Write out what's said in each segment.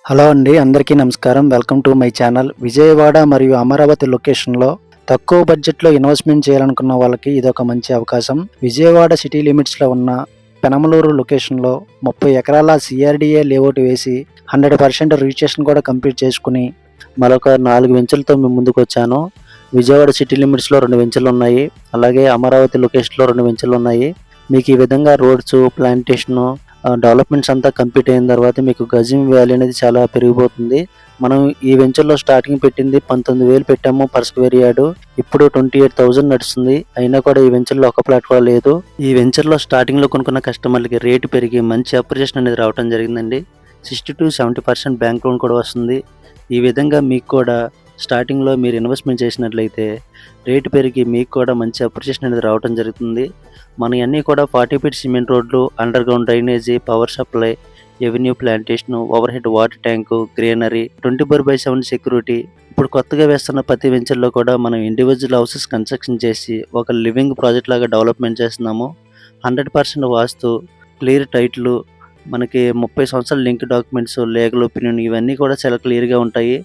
Hello అండి, అందరికీ నమస్కారం. Welcome to my channel. Vijayawada మరియు అమరావతి లొకేషన్‌లో తక్కువ బడ్జెట్‌లో ఇన్వెస్ట్‌మెంట్ చేయాలనుకున్న వాళ్ళకి ఇదొక మంచి అవకాశం. విజయవాడ సిటీ లిమిట్స్‌లో ఉన్న పెనమలూరు లొకేషన్‌లో 30 ఎకరాల సీఆర్‌డీఏ లేఅవుట్ వేసి 100% రిజిస్ట్రేషన్ కూడా కంప్లీట్ చేసుకొని మరొక 4 వెంచర్లతో మీ ముందుకొచ్చాను. విజయవాడ సిటీ లిమిట్స్‌లో 2 వెంచర్లున్నాయి. అలాగే అమరావతి లొకేషన్‌లో 2 వెంచర్లున్నాయి. మీకు ఈ విధంగా రోడ్సు, ప్లాంటేషను డెవలప్‌మెంట్స్ అంతా కంప్లీట్ అయిన తర్వాత మీకు గజం వాల్యూ అనేది చాలా పెరిగిపోతుంది. మనం ఈ వెంచర్‌లో స్టార్టింగ్ పెట్టింది 19,000 పెట్టాము పర్ స్క్వేర్ యార్డు. ఇప్పుడు 28,000 నడుస్తుంది. అయినా కూడా ఈ వెంచర్‌లో ఒక ప్లాట్ కూడా లేదు. ఈ వెంచర్‌లో స్టార్టింగ్‌లో కొనుక్కున్న కస్టమర్‌లకి రేటు పెరిగి మంచి అప్రిసియేషన్ అనేది రావడం జరిగిందండి. 60-70% బ్యాంక్ లోన్ కూడా వస్తుంది. ఈ విధంగా మీకు కూడా స్టార్టింగ్‌లో మీరు ఇన్వెస్ట్‌మెంట్ చేసినట్లయితే రేటు పెరిగి మీకు కూడా మంచి అప్రిసియేషన్ అనేది రావడం జరుగుతుంది. మనయన్నీ కూడా 40 ఫీట్ సిమెంట్ రోడ్లు, under ground drainage, power supply, avenue plantation, over head water tank, greenery, 24/7 security. ఇప్పుడు కొత్తగా వేస్తున్న ప్రతి వెంచర్‌లో కూడా మనం ఇండివిడ్యువల్ హౌసెస్ కన్‌స్ట్రక్షన్ చేసి ఒక లివింగ్ ప్రాజెక్ట్ లాగా డెవలప్‌మెంట్ చేస్తున్నాము. 100% వాస్తు, క్లియర్ టైటిలు, మనకి 30 సంవత్సరాల లింక్ డాక్యుమెంట్స్, లీగల్ ఒపీనియన్ ఇవన్నీ కూడా చాలా క్లియర్‌గా ఉంటాయి.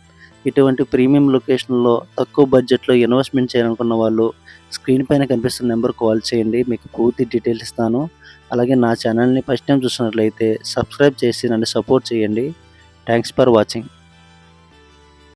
ఇటువంటి ప్రీమియం లొకేషన్‌లో తక్కువ బడ్జెట్‌లో ఇన్వెస్ట్‌మెంట్ చేయాలనుకున్న వాళ్ళు స్క్రీన్ పైన కనిపిస్తున్న నెంబర్‌కి కాల్ చేయండి. మీకు పూర్తి డీటెయిల్స్ ఇస్తాను. అలాగే నా ఛానల్‌ని ఫస్ట్ టైం చూస్తున్నట్లయితే సబ్స్క్రైబ్ చేసి నన్ను సపోర్ట్ చేయండి. Thanks for watching.